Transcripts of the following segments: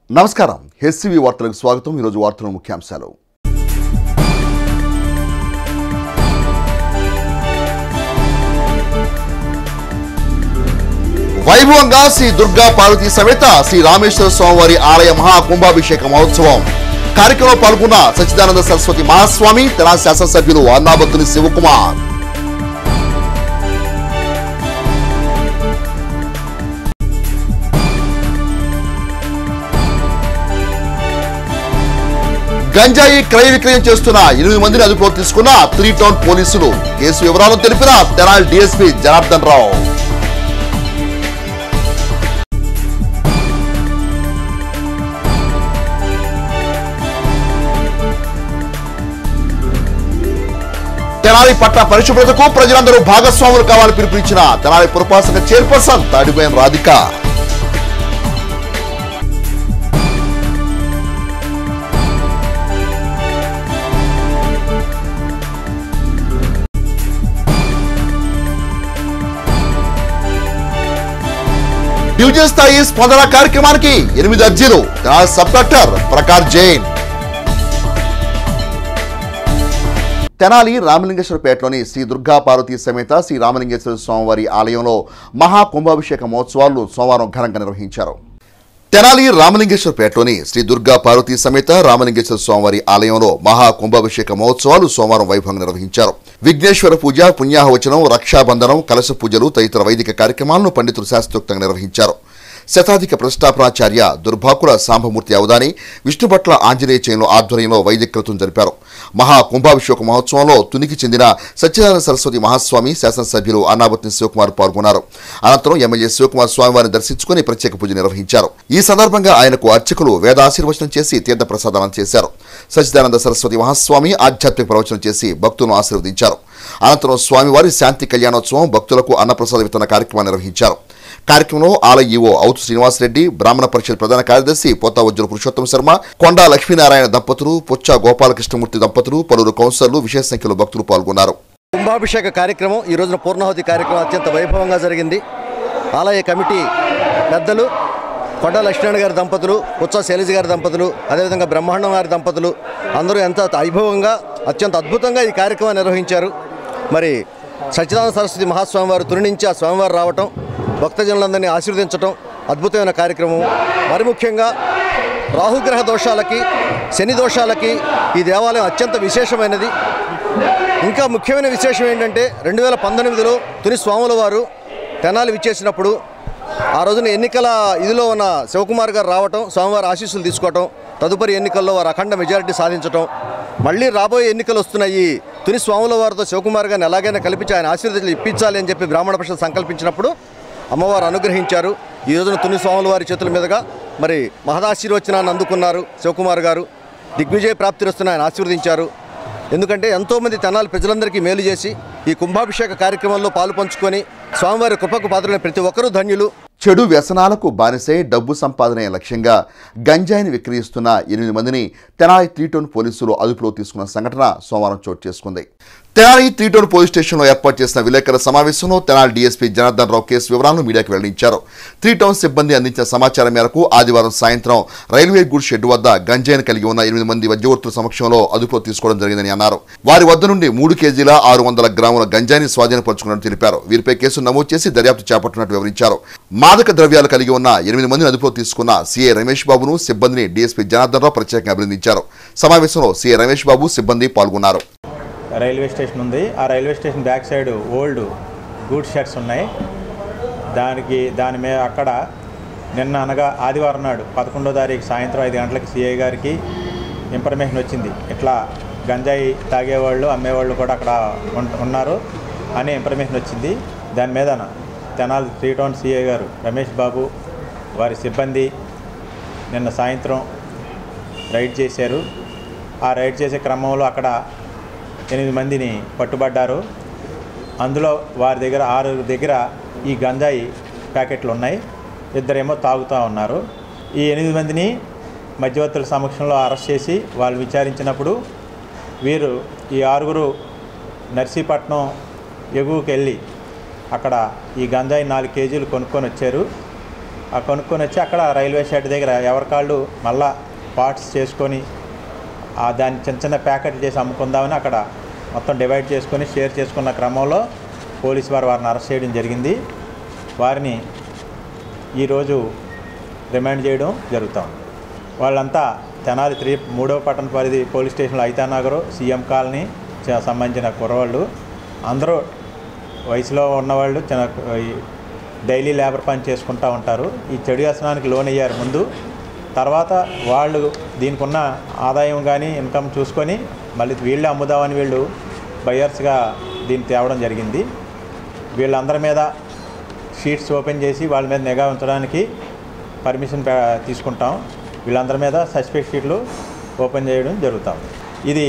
నమస్కారం హెచ్సివి వార్తలకు స్వాగతం। ఈ రోజు వార్తల ముఖ్యాంశాలు। వైభవంగా శ్రీ దుర్గా పార్వతీ సమేత శ్రీ రామేశ్వర స్వామివారి ఆలయ మహాకుంభాభిషేక మహోత్సవం కార్యక్రమంలో పాల్గొన్న సచ్చిదానంద సరస్వతి మహాస్వామి, తెలంగాణ శాసనసభ్యులు అన్నాబత్తుని శివకుమార్। గంజాయి క్రయ విక్రయం చేస్తున్న 8 మందిని అదుపులో తీసుకున్న 3 టౌన్ పోలీసులు। కేసు వివరాలను తెలిపిన తెనాలి డీఎస్పీ జనార్దన్ రావు। తెనాలి పట్టణ పరిశుభ్రతకు ప్రజలందరూ భాగస్వాములు కావాలని పిలుపునిచ్చిన తెనాలి పురపాలక చైర్పర్సన్ తాడిపోయిన రాధిక। డివిజన్ స్థాయి స్పందన కార్యక్రమానికి 8 అర్జీలు। Tenali sub collector Prakash Jain. తెనాలి రామలింగేశ్వరపేటలోని శ్రీ దుర్గా పార్వతీ సమేత శ్రీ రామలింగేశ్వర స్వామివారి ఆలయంలో మహాకుంభాభిషేక మహోత్సవాలు సోమవారం ఘనంగా నిర్వహించారు। తెనాలి రామలింగేశ్వరపేటలోని శ్రీ దుర్గా పార్వతీ సమేత రామలింగేశ్వర స్వామివారి ఆలయంలో మహాకుంభాభిషేక మహోత్సవాలు సోమవారం వైభవంగా నిర్వహించారు। విఘ్నేశ్వర పూజ, పుణ్యాహవచనం, రక్షాబంధనం, కలశ పూజలు తదితర వైదిక కార్యక్రమాలను పండితులు శాస్త్రోక్తంగా నిర్వహించారు। శతాధిక ప్రతిష్టాపనాచార్య దుర్భాకుల సాంబమూర్తి అవధాని, విష్ణుభట్ల ఆంజనేయ చైన్ల ఆధ్వర్యంలో వైదిక క్రతువును జరిపారు। మహాకుంభాభిషేక మహోత్సవంలో తునికి చెందిన సచ్చిదానంద సరస్వతి మహాస్వామి, శాసనసభ్యులు అన్నాబత్తుని శివకుమార్ పాల్గొన్నారు। అనంతరం ఎమ్మెల్యే శివకుమార్ స్వామివారిని దర్శించుకుని ప్రత్యేక పూజ నిర్వహించారు। ఈ సందర్భంగా ఆయనకు అర్చకులు వేదాశీర్వచనం చేసి తీర్థ ప్రసాదాలను చేశారు। సచ్చిదానంద సరస్వతి మహాస్వామి ఆధ్యాత్మిక ప్రవచనం చేసి భక్తులను ఆశీర్వదించారు। అనంతరం స్వామివారి శాంతి కళ్యాణోత్సవం, భక్తులకు అన్నప్రసాద వితరణ కార్యక్రమాన్ని నిర్వహించారు। కార్యక్రమంలో ఆలయ ఈవో అవుతు శ్రీనివాసరెడ్డి, బ్రాహ్మణ పరిషత్ ప్రధాన కార్యదర్శి పోతా వజ్ర పురుషోత్తమ శర్మ, కొండా లక్ష్మీనారాయణ దంపతులు, పొచ్చ గోపాలకృష్ణమూర్తి దంపతులు, పలువురు కౌన్సిలర్లు, విశేష సంఖ్యలో భక్తులు పాల్గొన్నారు। కుంభాభిషేక కార్యక్రమం ఈ రోజున పూర్ణాహుతి కార్యక్రమం అత్యంత వైభవంగా జరిగింది। ఆలయ కమిటీ పెద్దలు కొండా లక్ష్మీనారాయణ గారి దంపతులు, పొచ్చ శైలజ గారి దంపతులు, అదేవిధంగా బ్రహ్మాండం గారి దంపతులు అందరూ ఎంత వైభవంగా అత్యంత అద్భుతంగా ఈ కార్యక్రమాన్ని నిర్వహించారు। మరి సచ్చిదానంద సరస్వతి మహాస్వామి వారు తుని నుంచి ఆ స్వామివారు రావటం, భక్తజనులందరినీ ఆశీర్వదించడం అద్భుతమైన కార్యక్రమం। మరి ముఖ్యంగా రాహుగ్రహ దోషాలకి, శని దోషాలకి ఈ దేవాలయం అత్యంత విశేషమైనది। ఇంకా ముఖ్యమైన విశేషం ఏంటంటే 2019లో తుని స్వాముల వారు తెనాలి విచ్చేసినప్పుడు ఆ రోజున ఎన్నికల ఇదిలో ఉన్న శివకుమార్ గారు రావటం, స్వామివారి ఆశీస్సులు తీసుకోవటం, తదుపరి ఎన్నికల్లో వారు అఖండ మెజారిటీ సాధించటం, మళ్ళీ రాబోయే ఎన్నికలు వస్తున్నాయి, తుని స్వాముల వారితో శివకుమార్ గారిని ఎలాగైనా కల్పించి ఆయన ఆశీర్వదించి ఇప్పించాలి అని చెప్పి బ్రాహ్మణ పరిషత్ సంకల్పించినప్పుడు అమ్మవారు అనుగ్రహించారు। ఈ రోజున తుని స్వాముల వారి చేతుల మీదుగా మరి మహదాశీర్వచనాన్ని అందుకున్నారు శివకుమార్ గారు। దిగ్విజయ ప్రాప్తి వస్తున్న ఆయన ఆశీర్వదించారు। ఎందుకంటే ఎంతోమంది తెనాలి ప్రజలందరికీ మేలు చేసి ఈ కుంభాభిషేక కార్యక్రమంలో పాలు పంచుకొని స్వామివారి కృపకు పాత్రులైన ప్రతి ఒక్కరూ ధన్యులు। చెడు వ్యసనాలకు బానిసై డబ్బు సంపాదనే లక్ష్యంగా గంజాయిని విక్రయిస్తున్న 8 మందిని తెనాలి 3 టౌన్ పోలీసులు అదుపులో తీసుకున్న సంఘటన సోమవారం చోటు చేసుకుంది। తెనాలి 3 టౌన్ పోలీస్ స్టేషన్లో ఏర్పాటు చేసిన విలేకరుల సమావేశంలో తెనాలి డీఎస్పీ జనార్దన్ రావు కేసు వివరాలను మీడియాకు వెల్లడించారు। 3 టౌన్ సిబ్బంది అందించిన సమాచారం మేరకు ఆదివారం సాయంత్రం రైల్వే గూడ్ షెడ్ వద్ద గంజాయిని కలిగి ఉన్న 8 మంది మధ్యవర్తుల సమక్షంలో అదుపులో తీసుకోవడం జరిగిందని అన్నారు। వారి వద్ద నుండి 3 కేజీల 600 గ్రాముల గంజాయిని స్వాధీనపరుచుకున్నట్టు తెలిపారు। వీరిపై కేసు నమోదు చేసి దర్యాప్తు చేపట్టినట్టు వివరించారు। మాదక ద్రవ్యాలు కలిగి ఉన్న 8 మందిని అదుపులో తీసుకున్న సీఐ రమేష్ బాబును, సిబ్బందిని డీఎస్పీ జనార్దన్ రావు ప్రత్యేకంగా అభినందించారు। సమావేశంలో సీఐ రమేష్ బాబు, సిబ్బంది పాల్గొన్నారు। రైల్వే స్టేషన్ ఉంది, ఆ railway station back side old good sheds ఉన్నాయి। దాని మీద అక్కడ నిన్న అనగా ఆదివారం నాడు 11వ తారీఖు సాయంత్రం 5 గంటలకి సిఐ గారికి ఇన్ఫర్మేషన్ వచ్చింది, ఇట్లా గంజాయి తాగేవాళ్ళు, అమ్మేవాళ్ళు కూడా అక్కడ ఉన్నారు అనే ఇన్ఫర్మేషన్ వచ్చింది। దాని మీద తెనాలి 3 టౌన్ సిఐ గారు రమేష్ బాబు వారి సిబ్బంది నిన్న సాయంత్రం రైడ్ చేశారు। ఆ రైడ్ చేసే క్రమంలో అక్కడ 8 మందిని పట్టుబడ్డారు। అందులో వారి దగ్గర 6 దగ్గర ఈ గంజాయి ప్యాకెట్లు ఉన్నాయి, 2 ఏమో తాగుతూ ఉన్నారు। ఈ 8 మందిని మధ్యవర్తుల సమక్షంలో అరెస్ట్ చేసి వాళ్ళు విచారించినప్పుడు వీరు ఈ 6గురు నర్సీపట్నం ఎగువకి వెళ్ళి అక్కడ ఈ గంజాయి 4 కేజీలు కొనుక్కొని వచ్చారు। కొనుక్కొని వచ్చి అక్కడ రైల్వే షెడ్ దగ్గర ఎవరి కాళ్ళు మళ్ళా పార్ట్స్ చేసుకొని దాన్ని చిన్న చిన్న ప్యాకెట్లు చేసి అమ్ముకుందామని అక్కడ మొత్తం డివైడ్ చేసుకొని షేర్ చేసుకున్న క్రమంలో పోలీసు వారిని అరెస్ట్ చేయడం జరిగింది. వారిని ఈరోజు రిమాండ్ చేయడం జరుగుతాం. వాళ్ళంతా తెనాలి 3వ పట్టణ పరిధి పోలీస్ స్టేషన్లో ఐతానగర్ సీఎం కాలనీ సంబంధించిన కుర్రవాళ్ళు, అందరూ వయసులో ఉన్నవాళ్ళు, డైలీ లేబర్ పని చేసుకుంటూ ఉంటారు. ఈ చెడు వ్యసనానికి లోన్ అయ్యారు ముందు. తర్వాత వాళ్ళు దీనికి ఉన్న ఆదాయం కానీ ఇన్కమ్ చూసుకొని మళ్ళీ వీళ్ళే అమ్ముదామని వీళ్ళు బయర్స్గా దీన్ని తేవడం జరిగింది. వీళ్ళందరి మీద షీట్స్ ఓపెన్ చేసి వాళ్ళ మీద నిఘా ఉంచడానికి పర్మిషన్ తీసుకుంటాం. వీళ్ళందరి మీద సస్పెక్ట్ షీట్లు ఓపెన్ చేయడం జరుగుతాం. ఇది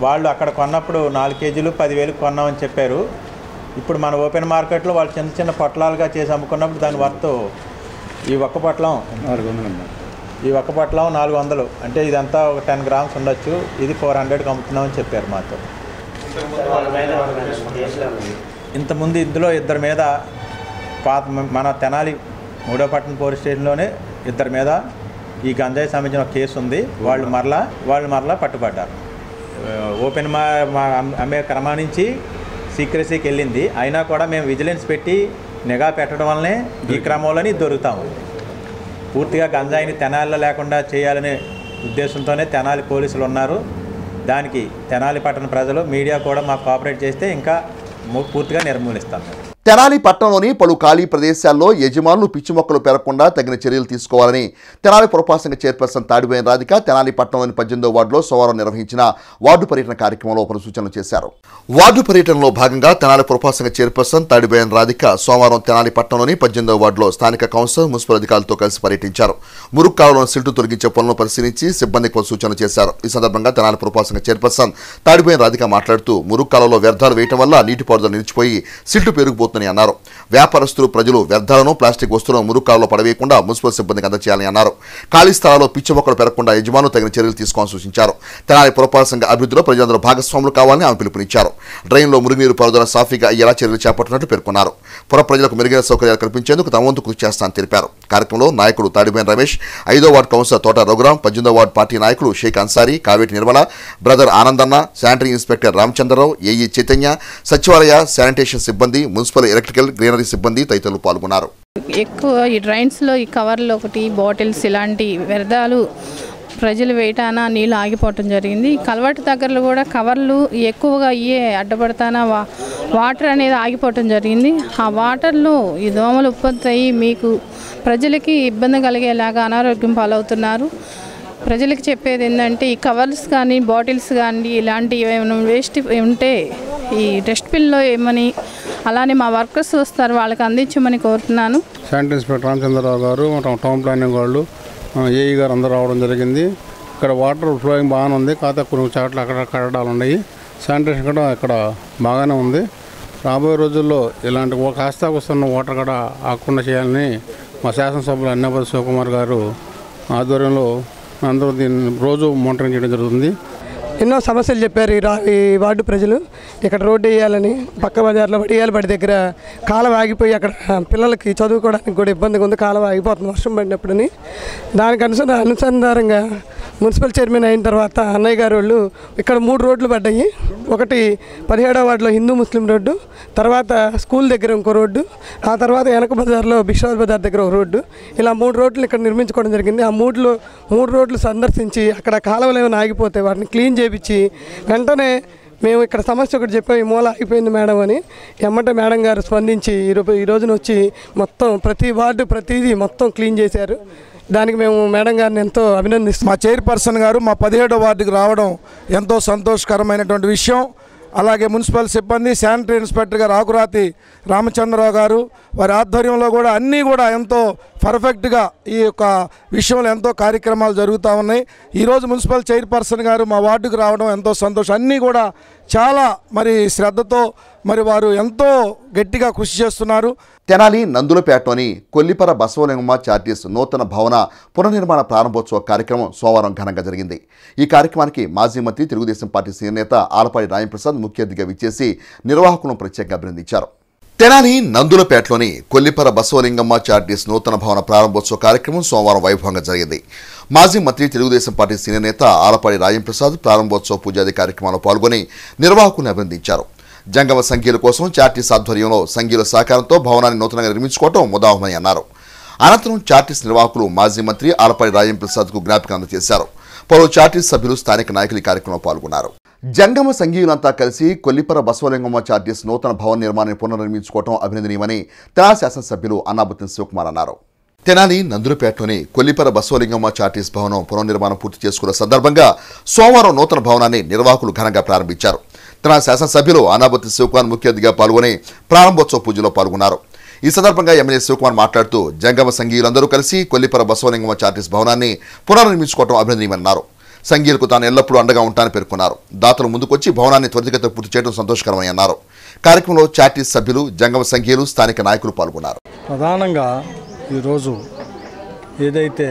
వాళ్ళు అక్కడ కొన్నప్పుడు 4 కేజీలు 10,000 కొన్నామని చెప్పారు. ఇప్పుడు మన ఓపెన్ మార్కెట్లో వాళ్ళు చిన్న చిన్న పొట్లాలుగా చేసి అమ్ముకున్నప్పుడు దాని వర్త్ ఈ ఒక్క పొట్లం 400, అంటే ఇదంతా ఒక 10 గ్రామ్స్ ఉండొచ్చు. ఇది 400కి అమ్ముతున్నామని చెప్పారు మాతో. ఇంతకుముందు ఇందులో ఇద్దరి మీద మన తెనాలి 3వ పట్టణ పోలీస్ స్టేషన్లోనే ఇద్దరి మీద ఈ గంజాయి సంబంధించిన కేసు ఉంది. వాళ్ళు మరలా పట్టుబడ్డారు. ఓపెన్ అమ్మే క్రమానికి సీక్రెసీకి వెళ్ళింది. అయినా కూడా మేము విజిలెన్స్ పెట్టి నిఘా పెట్టడం వల్లనే ఈ క్రమంలోని దొరుకుతాము. పూర్తిగా గంజాయిని తెనాలిలో లేకుండా చేయాలనే ఉద్దేశంతోనే తెనాలి పోలీసులు ఉన్నారు. దానికి తెనాలి పట్టణ ప్రజలు, మీడియా కూడా మాకు కోఆపరేట్ చేస్తే ఇంకా పూర్తిగా నిర్మూలిస్తాం. తెనాలి పట్టణంలోని పలు ఖాళీ ప్రదేశాల్లో యజమానులు పిచ్చి మొక్కలు పెరగకుండా తగిన చర్యలు తీసుకోవాలని తెనాలి పురపాలక సంఘ చైర్పర్సన్ తాడిబోయిన రాధిక తెనాలి పట్టణంలోని 18వ వార్డులో సోమవారం నిర్వహించిన వార్డు పర్యటన కార్యక్రమంలో పలు సూచనలు చేశారు. వార్డు పర్యటనలో భాగంగా తెనాలి పురపాలక సంఘ చైర్పర్సన్ తాడిబోయిన రాధిక సోమవారం తెనాలి పట్టణంలోని 18వ వార్డులో స్థానిక కౌన్సిలర్, మున్సిపల్ అధికారులతో కలిసి పర్యటించారు. మురుగు కాలువలోని సిల్టు తొలగించే పనులను పరిశీలించి సిబ్బందికి పలు సూచనలు చేశారు. ఈ సందర్భంగా తెనాలి పురపాలక సంఘ చైర్పర్సన్ తాడిబోయిన రాధిక మాట్లాడుతూ మురుగు కాలువలో వ్యర్థాలు వేయడం వల్ల నీటిపారుదల నిలిచిపోయి సిల్టు పెరిగిపోతుందని అన్నారు. వ్యాపారస్తులు, ప్రజలు వ్యర్థాలను, ప్లాస్టిక్ వస్తువులను మురుగు కాలువలో పడవేయకుండా మున్సిపల్ సిబ్బందికి అందజేయాలని అన్నారు. ఖాళీ స్థలాల్లో పిచ్చి మొక్కలు పెరగకుండా యజమానులు తగిన చర్యలు తీసుకోవాలని సూచించారు. తెనాలి పురపాలక సంఘ అభివృద్ధిలో ప్రజలందరూ భాగస్వాములు కావాలని ఆమె పిలుపునిచ్చారు. డ్రైన్లో మురుగునీరు పారుదల సాఫీగా అయ్యేలా చర్యలు చేపట్టినట్లు పేర్కొన్నారు. పుర ప్రజలకు మెరుగైన సౌకర్యాలు కల్పించేందుకు తమ వంతు కృషి చేస్తానని తెలిపారు. కార్యక్రమంలో నాయకుడు తాడిబోయిన రమేష్, 5వ వార్డు కౌన్సిలర్ తోట రఘురాం, 18వ వార్డు పార్టీ నాయకులు Sheikh Ansari, Kaveti Nirmala, brother Anandanna, sanitary inspector Ramachandrarao, AE Chaitanya, సచివాలయ శానిటేషన్ సిబ్బంది, మున్సిపల్ ఎలక్ట్రికల్, గ్రీనరీ సిబ్బంది తదితరులు పాల్గొన్నారు. ఎక్కువ ఈ డ్రైన్స్లో ఈ కవర్లు ఒకటి, బాటిల్స్ ఇలాంటి వ్యర్థాలు ప్రజలు వేయటాన నీళ్ళు ఆగిపోవటం జరిగింది. కలవాటి దగ్గరలో కూడా కవర్లు ఎక్కువగా అయ్యే అడ్డపడతానా వాటర్ అనేది ఆగిపోవటం జరిగింది. ఆ వాటర్లో ఈ దోమలు ఉత్పత్తి అయ్యి మీకు ప్రజలకి ఇబ్బంది కలిగేలాగా అనారోగ్యం పాలవుతున్నారు. ప్రజలకు చెప్పేది ఏంటంటే ఈ కవర్స్ కానీ, బాటిల్స్ కానీ ఇలాంటివి ఏమైనా వేస్ట్ ఉంటే ఈ డస్ట్బిన్లో ఏమని, అలానే మా వర్కర్స్ వస్తారు వాళ్ళకి అందించమని కోరుతున్నాను. శానిటరీ ఇన్స్పెక్టర్ రామచంద్రరావు గారు, టౌన్ ప్లానింగ్ వాళ్ళు, ఏఈ గారు అందరూ రావడం జరిగింది. ఇక్కడ వాటర్ ఫ్లోయింగ్ బాగానే ఉంది. కాకపోతే కొన్ని చోట్ల అక్కడ కట్టడాలు ఉన్నాయి. శానిటేషన్ కూడా ఇక్కడ బాగానే ఉంది. రాబోయే రోజుల్లో ఇలాంటి కాస్త వస్తున్న వాటర్ కూడా ఆకుండా చేయాలని మా శాసనసభ్యులు అన్నపతి శివకుమార్ గారు ఆధ్వర్యంలో అందరూ దీన్ని రోజు మానిటరింగ్ చేయడం జరుగుతుంది. ఎన్నో సమస్యలు చెప్పారు ఈ వార్డు ప్రజలు. ఇక్కడ రోడ్డు వేయాలని, పక్క బజార్లో వడియాల బడి దగ్గర కాలువ ఆగిపోయి అక్కడ పిల్లలకి చదువుకోవడానికి కూడా ఇబ్బందిగా ఉంది. కాలువ ఆగిపోతుంది వర్షం పడినప్పుడని. దానికి అనుసంధానంగా మున్సిపల్ చైర్మన్ అయిన తర్వాత అన్నయ్య గారు వాళ్ళు ఇక్కడ 3 రోడ్లు పడ్డాయి. ఒకటి 17వ వార్డులో హిందూ ముస్లిం రోడ్డు, తర్వాత స్కూల్ దగ్గర ఇంకో రోడ్డు, ఆ తర్వాత వెనక బజార్లో బిషాద్ బజార్ దగ్గర ఒక రోడ్డు. ఇలా 3 రోడ్లు ఇక్కడ నిర్మించుకోవడం జరిగింది. ఆ 3 రోడ్లు సందర్శించి అక్కడ కాలువలు ఏమైనా ఆగిపోతే వాటిని క్లీన్ చేయించి వెంటనే మేము ఇక్కడ సమస్య ఒకటి చెప్పాము, ఈ మూల అయిపోయింది మేడం అని. ఎమ్మటే మేడం గారు స్పందించి ఈ రోజున వచ్చి మొత్తం ప్రతి వార్డు ప్రతిదీ మొత్తం క్లీన్ చేశారు. దానికి మేము మేడం గారిని ఎంతో అభినందిస్తాం. మా చైర్పర్సన్ గారు మా 17వ వార్డుకి రావడం ఎంతో సంతోషకరమైనటువంటి విషయం. అలాగే మున్సిపల్ సిబ్బంది, శానిటరీ ఇన్స్పెక్టర్ గారు ఆకురాతి రామచంద్రరావు గారు, వారి ఆధ్వర్యంలో కూడా అన్నీ కూడా ఎంతో పర్ఫెక్ట్గా ఈ యొక్క విషయంలో ఎంతో కార్యక్రమాలు జరుగుతూ ఉన్నాయి. ఈరోజు మున్సిపల్ చైర్పర్సన్ గారు మా వార్డుకు రావడం ఎంతో సంతోషం. అన్నీ కూడా చాలా శ్రద్ధతో వారు ఎంతో గట్టిగా కృషి చేస్తున్నారు. తెనాలి నందులపేటలోని కొల్లిపర బసవలింగమ్మ చారిటీస్ నూతన భవన పునర్నిర్మాణ ప్రారంభోత్సవ కార్యక్రమం సోమవారం ఘనంగా జరిగింది. ఈ కార్యక్రమానికి మాజీ మంత్రి, తెలుగుదేశం పార్టీ సీనియర్ నేత ఆలపాటి రాయంప్రసాద్ ముఖ్య అతిథిగా విచ్చేసి నిర్వాహకులను ప్రత్యేకంగా అభినందించారు. తెనాలి నందులపేటలోని కొల్లిపర బసవలింగమ్మ చారిటీస్ నూతన భవన ప్రారంభోత్సవ కార్యక్రమం సోమవారం వైభవంగా జరిగింది. మాజీ మంత్రి తెలుగుదేశం పార్టీ సీనియర్ నేత ఆలపాడి రాజంప్రసాద్ ప్రారంభోత్సవ పూజాది కార్యక్రమంలో పాల్గొని నిర్వాహకులను అభినందించారు. జంగమ సంఘీయుల కోసం చారిటీస్ ఆధ్వర్యంలో సంఘీయుల సహకారంతో భవనాన్ని నూతనంగా నిర్మించుకోవడం ముదావహమని అన్నారు. అనంతరం చారిటీస్ నిర్వాహకులు మాజీ మంత్రి ఆలపాడి రాజంప్రసాద్కు జ్ఞాపికలు అందజేశారు. పలువురు చారిటీస్ సభ్యులు స్థానిక నాయకులు ఈ కార్యక్రమంలో పాల్గొన్నారు. జంగమ సంఘీయులంతా కలిసి కొల్లిపర బసవలింగమ్మ చారిటీస్ నూతన భవన నిర్మాణాన్ని పునర్నిర్మించుకోవడం అభినందనీయమని తెనాలి శాసనసభ్యులు అన్నాబత్తిన శివకుమార్ అన్నారు. తెనాలి నందులపేటలోని కొల్లిపర బసవలింగమ్మ చారిటీస్ భవనం పునర్నిర్మాణం పూర్తి చేసుకున్న సందర్భంగా సోమవారం నూతన భవనాన్ని నిర్వాహకులు ఘనంగా ప్రారంభించారు. తెనాలి శాసనసభ్యులు అన్నాబత్తిన శివకుమార్ ముఖ్య అతిథిగా పాల్గొని ప్రారంభోత్సవ పూజలో పాల్గొన్నారు. ఈ సందర్భంగా ఎమ్మెల్యే శివకుమార్ మాట్లాడుతూ జంగమ సంఘీయులందరూ కలిసి కొల్లిపర బసవలింగమ్మ చారిటీస్ భవనాన్ని పునర్నిర్మించుకోవడం అభినందనీయమన్నారు. సంఘీయులకు తాను ఎల్లప్పుడూ అండగా ఉంటానని పేర్కొన్నారు. దాతలు ముందుకొచ్చి భవనాన్ని త్వరితగతిన పూర్తి చేయడం సంతోషకరమని అన్నారు. కార్యక్రమంలో చారిటీస్ సభ్యులు, జంగమ సంఘీయులు, స్థానిక నాయకులు పాల్గొన్నారు. ప్రధానంగా ఈరోజు ఏదైతే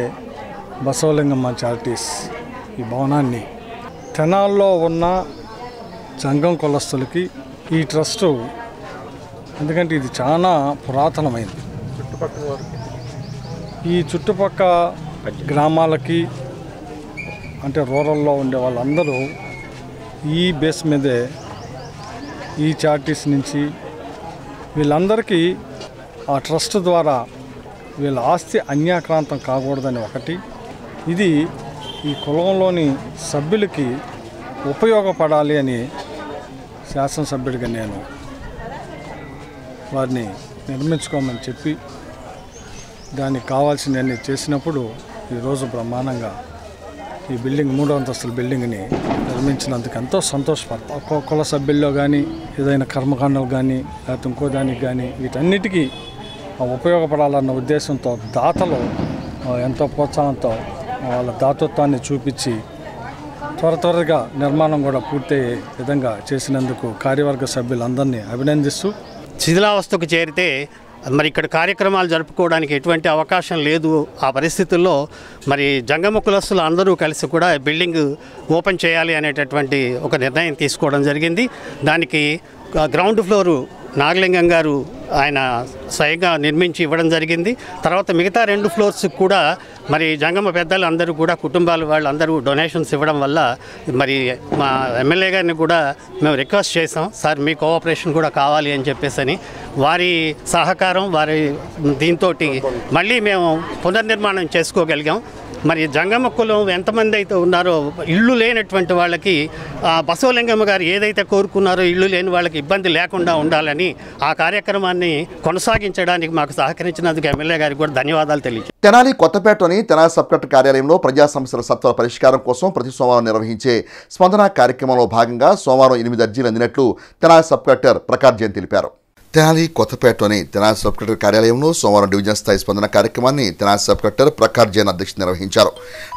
బసవలింగమ్మ చారిటీస్ ఈ భవనాన్ని తెనాల్లో ఉన్న జంగం కులస్తులకి ఈ ట్రస్టు, ఎందుకంటే ఇది చాలా పురాతనమైంది, ఈ చుట్టుపక్కల గ్రామాలకి అంటే రూరల్లో ఉండే వాళ్ళందరూ ఈ బేస్ మీదే ఈ చారిటీస్ నుంచి వీళ్ళందరికీ ఆ ట్రస్ట్ ద్వారా వీళ్ళ ఆస్తి అన్యాక్రాంతం కాకూడదని ఒకటి, ఇది ఈ కులంలోని సభ్యులకి ఉపయోగపడాలి అని శాసనసభ్యుడిగా నేను వారిని నిర్మించుకోమని చెప్పి దానికి కావాల్సినవన్నీ చేసినప్పుడు ఈరోజు బ్రహ్మాండంగా ఈ బిల్డింగ్ 3వ అంతస్తుల బిల్డింగ్ని నిర్మించినందుకు ఎంతో సంతోషపడతాం. ఒక్కో కుల సభ్యుల్లో కానీ ఏదైనా కర్మకాండలు కానీ లేకపోతే ఇంకో దానికి కానీ వీటన్నిటికీ ఉపయోగపడాలన్న ఉద్దేశంతో దాతలు ఎంతో ప్రోత్సాహంతో వాళ్ళ దాతృత్వాన్ని చూపించి త్వరగా నిర్మాణం కూడా పూర్తయ్యే విధంగా చేసినందుకు కార్యవర్గ సభ్యులందరినీ అభినందిస్తూ, శిథిలావస్థకు చేరితే మరి ఇక్కడ కార్యక్రమాలు జరుపుకోవడానికి ఎటువంటి అవకాశం లేదు. ఆ పరిస్థితుల్లో మరి జంగమ కులస్తులు అందరూ కలిసి కూడా బిల్డింగ్ ఓపెన్ చేయాలి అనేటటువంటి ఒక నిర్ణయం తీసుకోవడం జరిగింది. దానికి గ్రౌండ్ ఫ్లోరు నాగలింగం గారు ఆయన స్వయంగా నిర్మించి ఇవ్వడం జరిగింది. తర్వాత మిగతా 2 ఫ్లోర్స్ కూడా మరి జంగమ పెద్దలు అందరూ కూడా కుటుంబాలు వాళ్ళందరూ డొనేషన్స్ ఇవ్వడం వల్ల మరి మా ఎమ్మెల్యే గారిని కూడా మేము రిక్వెస్ట్ చేసాం, సార్ మీ కోఆపరేషన్ కూడా కావాలి అని చెప్పేసి. వారి సహకారం వారి దీంతో మళ్ళీ మేము పునర్నిర్మాణం చేసుకోగలిగాం. మరి జంగమ కులం ఎంతమంది అయితే ఉన్నారో ఇళ్ళు లేనటువంటి వాళ్ళకి బసవలింగమ్మ గారు ఏదైతే కోరుకున్నారో ఇళ్ళు లేని వాళ్ళకి ఇబ్బంది లేకుండా ఉండాలని ఆ కార్యక్రమాన్ని కొనసాగించడానికి మాకు సహకరించినందుకు ఎమ్మెల్యే గారికి కూడా ధన్యవాదాలు తెలియజేస్తాను. తెనాలి కొత్తపేటలోని తెనాలి సబ్ కలెక్టర్ కార్యాలయంలో ప్రజా సమస్యల సత్వర పరిష్కారం కోసం ప్రతి సోమవారం నిర్వహించే స్పందన కార్యక్రమంలో భాగంగా సోమవారం 8 అర్జీలు అందినట్లు తెనాలి సబ్ కలెక్టర్ ప్రకాష్ జైన్ తెలిపారు. తెనాలి కొత్తపేటలోని తెనాలి సబ్ కలెక్టర్ కార్యాలయంలో సోమవారం డివిజన్ స్థాయి స్పందన కార్యక్రమాన్ని తెనాలి సబ్ కలెక్టర్ ప్రకాష్ జైన్ అధ్యక్షత నిర్వహించారు.